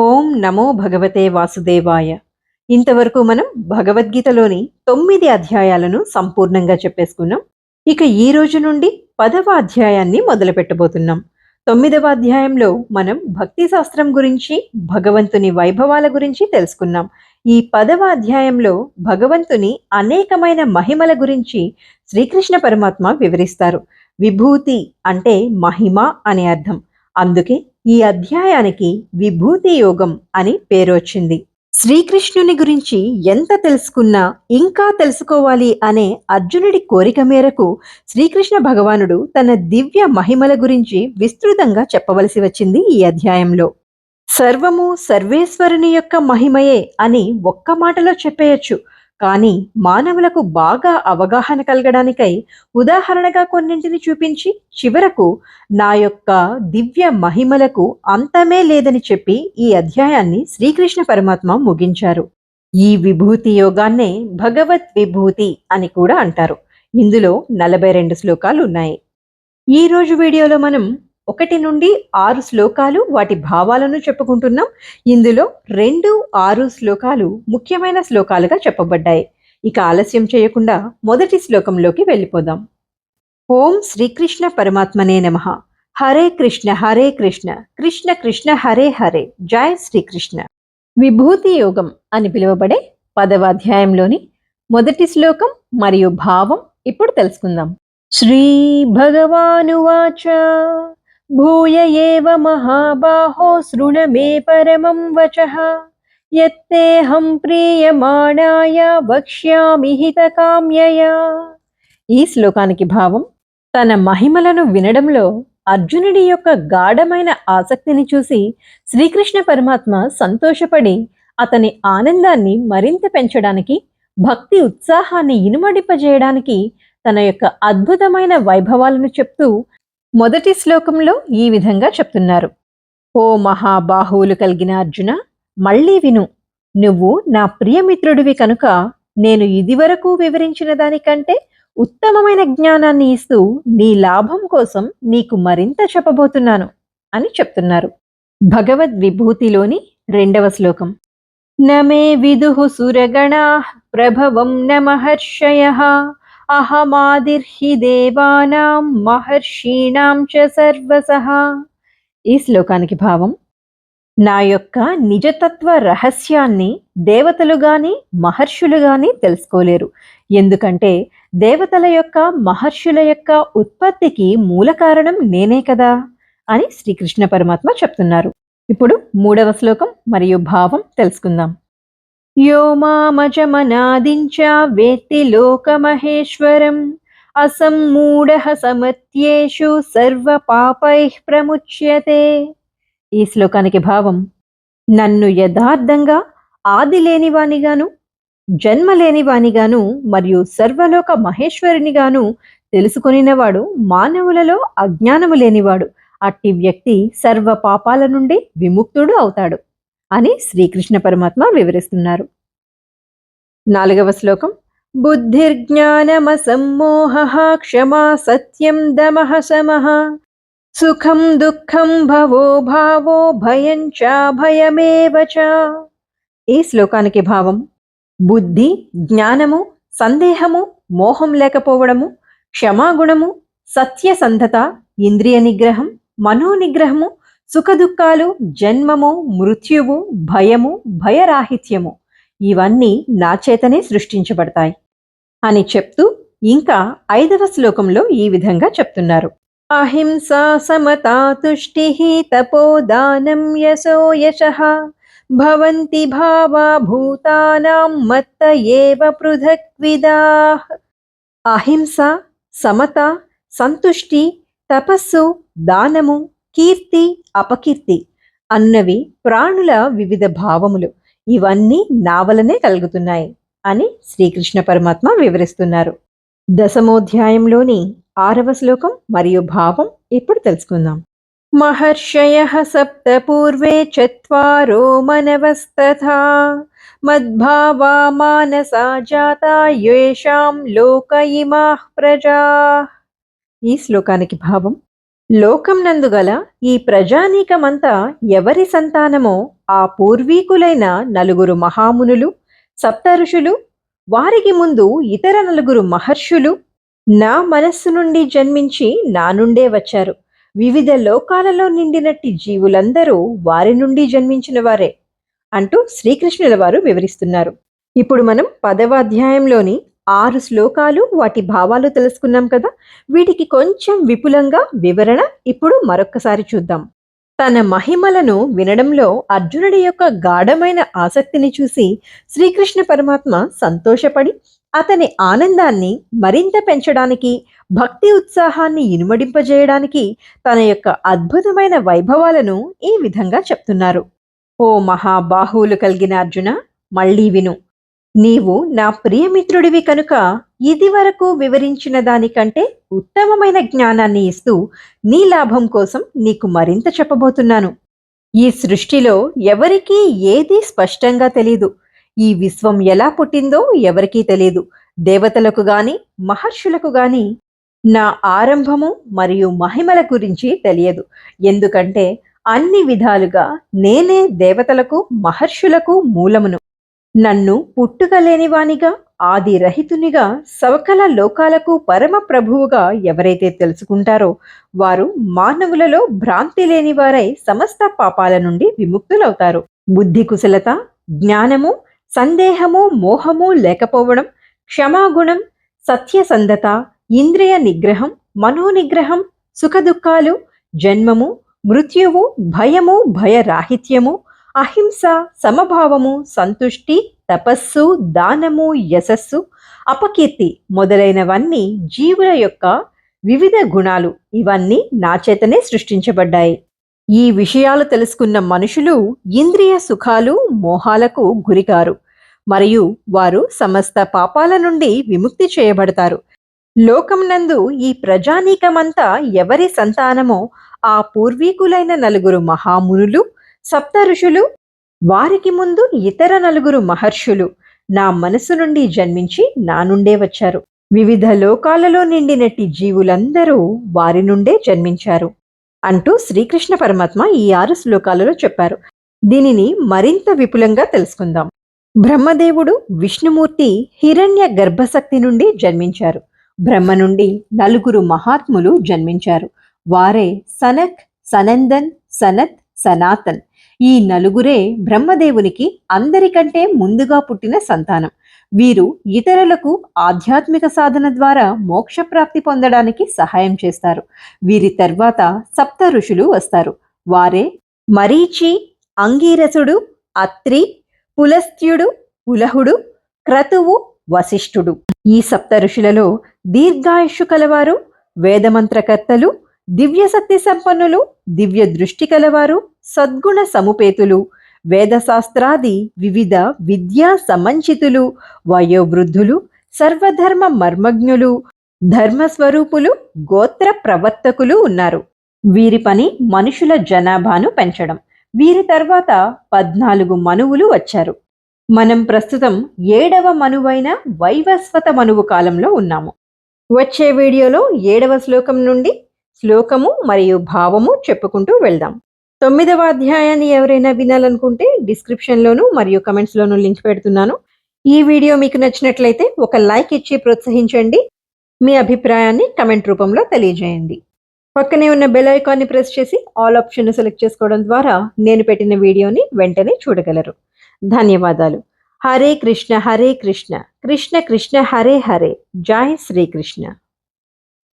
ఓం నమో భగవతే వాసుదేవాయ. ఇంతవరకు మనం భగవద్గీతలోని 9 అధ్యాయాలను సంపూర్ణంగా చెప్పేసుకున్నాం. ఇక ఈ రోజు నుండి 10వ అధ్యాయాన్ని మొదలు పెట్టబోతున్నాం. 9వ అధ్యాయంలో మనం భక్తి శాస్త్రం గురించి, భగవంతుని వైభవాల గురించి తెలుసుకున్నాం. ఈ 10వ అధ్యాయంలో భగవంతుని అనేకమైన మహిమల గురించి శ్రీకృష్ణ పరమాత్మ వివరిస్తారు. విభూతి అంటే మహిమ అని అర్థం. అందుకే ఈ అధ్యాయానికి విభూతి యోగం అని పేరు వచ్చింది. శ్రీకృష్ణుని గురించి ఎంత తెలుసుకున్నా ఇంకా తెలుసుకోవాలి అనే అర్జునుడి కోరిక మేరకు శ్రీకృష్ణ భగవానుడు తన దివ్య మహిమల గురించి విస్తృతంగా చెప్పవలసి వచ్చింది ఈ అధ్యాయంలో. సర్వము సర్వేశ్వరుని యొక్క మహిమయే అని ఒక్క మాటలో చెప్పేయచ్చు. కానీ మానవులకు బాగా అవగాహన కలగడానికై ఉదాహరణగా కొన్నింటిని చూపించి చివరకు నా యొక్క దివ్య మహిమలకు అంతమే లేదని చెప్పి ఈ అధ్యాయాన్ని శ్రీకృష్ణ పరమాత్మ ముగించారు. ఈ విభూతి యోగాన్నే భగవత్ విభూతి అని కూడా అంటారు. ఇందులో 42 శ్లోకాలు ఉన్నాయి. ఈ రోజు వీడియోలో మనం 1 నుండి 6 శ్లోకాలు వాటి భావాలను చెప్పుకుంటున్నాం. ఇందులో 2, 6 శ్లోకాలు ముఖ్యమైన శ్లోకాలుగా చెప్పబడ్డాయి. ఇక ఆలస్యం చేయకుండా మొదటి శ్లోకంలోకి వెళ్ళిపోదాం. ఓం శ్రీకృష్ణ పరమాత్మనే నమః. హరే కృష్ణ కృష్ణ కృష్ణ హరే హరే. జై శ్రీకృష్ణ. విభూతి యోగం అని పిలువబడే 10వ అధ్యాయంలోని మొదటి శ్లోకం మరియు భావం ఇప్పుడు తెలుసుకుందాం. శ్రీ భగవానువాచ భూయ ఏవ మహాబాహో శృణ మే పరమం వచః యత్తేహం ప్రీయమాణాయ వక్ష్యామి హితకామ్యయా. ఈ శ్లోకానికి భావం, తన మహిమలను వినడంలో అర్జునుడి యొక్క గాఢమైన ఆసక్తిని చూసి శ్రీకృష్ణ పరమాత్మ సంతోషపడి అతని ఆనందాన్ని మరింత పెంచడానికి, భక్తి ఉత్సాహాన్ని ఇనుమడింపజేయడానికి తన యొక్క అద్భుతమైన వైభవాలను చెప్తూ మొదటి శ్లోకంలో ఈ విధంగా చెప్తున్నారు. ఓ మహాబాహువులు కలిగిన అర్జున, మళ్ళీ విను. నువ్వు నా ప్రియమిత్రుడివి కనుక నేను ఇదివరకు వివరించిన దానికంటే ఉత్తమమైన జ్ఞానాన్ని ఇస్తూ నీ లాభం కోసం నీకు మరింత చెప్పబోతున్నాను అని చెప్తున్నారు. భగవద్ విభూతిలోని 2వ శ్లోకం. నమే విదుః సురగణాః ప్రభవం న మహర్షయః అహమాదిర్హి దేవానాం మహర్షీణాం చ సర్వసః. ఈ శ్లోకానికి భావం, నా యొక్క నిజతత్వ రహస్యాన్ని దేవతలు గాని మహర్షులు గాని తెలుసుకోలేరు. ఎందుకంటే దేవతల యొక్క మహర్షుల యొక్క ఉత్పత్తికి మూల కారణం నేనే కదా అని శ్రీకృష్ణ పరమాత్మ చెప్తున్నారు. ఇప్పుడు 3వ శ్లోకం మరియు భావం తెలుసుకుందాం. యో మామజమనాదించ వేత్తి లోకమహేశ్వరం అసమ్మూఢః సమత్యేషు సర్వ పాపైః ప్రముచ్యతే. ఈ శ్లోకానికి భావం, నన్ను యథార్థంగా ఆది లేనివానిగాను, జన్మ లేనివానిగాను మరియు సర్వలోక మహేశ్వరునిగాను తెలుసుకొనినవాడు మానవులలో అజ్ఞానము లేనివాడు. అట్టి వ్యక్తి సర్వ పాపాల నుండి విముక్తుడు అవుతాడు అని శ్రీకృష్ణ పరమాత్మ వివరిస్తున్నారు. 4వ శ్లోకం. బుద్ధిర్జ్ఞానమసమ్మోహః క్షమా సత్యం దమః శమః సుఖం దుఃఖం భవో భావో భయం చ భయమేవ చ. ఈ శ్లోకానికి భావం, బుద్ధి, జ్ఞానము, సందేహము, మోహం లేకపోవడము, క్షమాగుణము, సత్యసంధత, ఇంద్రియ నిగ్రహం, మనోనిగ్రహము, సుఖదుఖాలు, జన్మము, మృత్యువు, భయము, భయరాహిత్యము ఇవన్నీ నా చేతనే సృష్టించబడతాయి అని చెప్తూ ఇంకా 5వ శ్లోకంలో ఈ విధంగా చెప్తున్నారు. అహింసా సమతా తుష్టిః తపోదానం యశో యశః భవంతి భావా భూతానాం మత్త ఏవ పృథక్విదాః. అహింస, సమత, సంతుష్టి, తపస్సు, దానము, కీర్తి, అపకీర్తి అన్నవి ప్రాణుల వివిధ భావములు. ఇవన్నీ నా వలనే కలుగుతున్నాయి అని శ్రీకృష్ణ పరమాత్మ వివరిస్తున్నారు. 10వ అధ్యాయంలోని 6వ శ్లోకం మరియు భావం ఇప్పుడు తెలుసుకుందాం. మహర్షయః సప్త పూర్వే చత్వారో మనవస్తథా మద్భావా మానసా జాతా యేషాం లోక ఇమాః ప్రజాః. ఈ శ్లోకానికి భావం, లోకం నందు గల ఈ ప్రజానీకమంతా ఎవరి సంతానమో ఆ పూర్వీకులైన నలుగురు మహామునులు, సప్త ఋషులు, వారికి ముందు ఇతర నలుగురు మహర్షులు నా మనస్సు నుండి జన్మించి నా నుండే వచ్చారు. వివిధ లోకాలలో నిండినట్టి జీవులందరూ వారి నుండి జన్మించిన వారే అంటూ శ్రీకృష్ణుల వారు వివరిస్తున్నారు. ఇప్పుడు మనం 10వ అధ్యాయంలోని 6 శ్లోకాలు వాటి భావాలు తెలుసుకున్నాం కదా. వీటికి కొంచెం విపులంగా వివరణ ఇప్పుడు మరొక్కసారి చూద్దాం. తన మహిమలను వినడంలో అర్జునుడి యొక్క గాఢమైన ఆసక్తిని చూసి శ్రీకృష్ణ పరమాత్మ సంతోషపడి అతని ఆనందాన్ని మరింత పెంచడానికి, భక్తి ఉత్సాహాన్ని ఇనుమడింపజేయడానికి తన యొక్క అద్భుతమైన వైభవాలను ఈ విధంగా చెప్తున్నారు. ఓ మహాబాహువులు కలిగిన అర్జున, మళ్ళీ విను. నీవు నా ప్రియమిత్రుడివి కనుక ఇదివరకు వివరించిన దానికంటే ఉత్తమమైన జ్ఞానాన్ని ఇస్తూ నీ లాభం కోసం నీకు మరింత చెప్పబోతున్నాను. ఈ సృష్టిలో ఎవరికీ ఏదీ స్పష్టంగా తెలీదు. ఈ విశ్వం ఎలా పుట్టిందో ఎవరికీ తెలీదు. దేవతలకు గాని మహర్షులకు గాని నా ఆరంభము మరియు మహిమల గురించి తెలియదు. ఎందుకంటే అన్ని విధాలుగా నేనే దేవతలకు మహర్షులకు మూలమును. నన్ను పుట్టుకలేనివానిగా, ఆది రహితునిగా, సకల లోకాలకు పరమ ప్రభువుగా ఎవరైతే తెలుసుకుంటారో వారు మానవులలో భ్రాంతి లేనివారై సమస్త పాపాల నుండి విముక్తులవుతారు. బుద్ధి కుశలత, జ్ఞానము, సందేహము, మోహము లేకపోవడం, క్షమాగుణం, సత్యసంధత, ఇంద్రియ నిగ్రహం, మనోనిగ్రహం, సుఖదుఖాలు, జన్మము, మృత్యువు, భయము, భయరాహిత్యము, అహింస, సమభావము, సంతుష్టి, తపస్సు, దానము, యశస్సు, అపకీర్తి మొదలైనవన్నీ జీవుల యొక్క వివిధ గుణాలు. ఇవన్నీ నా చేతనే సృష్టించబడ్డాయి. ఈ విషయాలు తెలుసుకున్న మనుషులు ఇంద్రియ సుఖాలు, మోహాలకు గురికారు మరియు వారు సమస్త పాపాల నుండి విముక్తి చేయబడతారు. లోకమునందు ఈ ప్రజానీకమంతా ఎవరి సంతానమో ఆ పూర్వీకులైన నలుగురు మహామునులు, సప్త ఋషులు, వారికి ముందు ఇతర నలుగురు మహర్షులు నా మనసు నుండి జన్మించి నా నుండే వచ్చారు. వివిధ లోకాలలో నిండినట్టి జీవులందరూ వారి నుండే జన్మించారు అంటూ శ్రీకృష్ణ పరమాత్మ ఈ 6 శ్లోకాలలో చెప్పారు. దీనిని మరింత విపులంగా తెలుసుకుందాం. బ్రహ్మదేవుడు, విష్ణుమూర్తి హిరణ్య గర్భశక్తి నుండి జన్మించారు. బ్రహ్మ నుండి నలుగురు మహాత్ములు జన్మించారు. వారే సనక్, సనందన్, సనత్, సనాతన్. ఈ నలుగురే బ్రహ్మదేవునికి అందరికంటే ముందుగా పుట్టిన సంతానం. వీరు ఇతరులకు ఆధ్యాత్మిక సాధన ద్వారా మోక్షప్రాప్తి పొందడానికి సహాయం చేస్తారు. వీరి తర్వాత సప్త ఋషులు వస్తారు. వారే మరీచి, అంగీరసుడు, అత్రి, పులస్త్యుడు, పులహుడు, క్రతువు, వశిష్ఠుడు. ఈ సప్త ఋషులలో దీర్ఘాయుష్షు కలవారు, వేదమంత్రకర్తలు, దివ్యశక్తి సంపన్నులు, దివ్య దృష్టి కలవారు, సద్గుణ సముపేతులు, వేదశాస్త్రాది వివిధ విద్యా సమంచితులు, వయోవృద్ధులు, సర్వధర్మ మర్మజ్ఞులు, ధర్మస్వరూపులు, గోత్ర ప్రవర్తకులు ఉన్నారు. వీరి పని మనుషుల జనాభాను పెంచడం. వీరి తర్వాత 14 మనువులు వచ్చారు. మనం ప్రస్తుతం 7వ మనువైన వైవస్వత మనువు కాలంలో ఉన్నాము. వచ్చే వీడియోలో 7వ శ్లోకం నుండి శ్లోకము మరియు భావము చెప్పుకుంటూ వెళ్దాం. 9వ అధ్యాయాన్ని ఎవరైనా వినాలనుకుంటే డిస్క్రిప్షన్లోను మరియు కమెంట్స్లోను లింక్ పెడుతున్నాను. ఈ వీడియో మీకు నచ్చినట్లయితే ఒక లైక్ ఇచ్చి ప్రోత్సహించండి. మీ అభిప్రాయాన్ని కమెంట్ రూపంలో తెలియజేయండి. పక్కనే ఉన్న బెల్ ఐకాన్ని ప్రెస్ చేసి ఆల్ ఆప్షన్ను సెలెక్ట్ చేసుకోవడం ద్వారా నేను పెట్టిన వీడియోని వెంటనే చూడగలరు. ధన్యవాదాలు. హరే కృష్ణ కృష్ణ కృష్ణ హరే హరే. జై శ్రీకృష్ణ.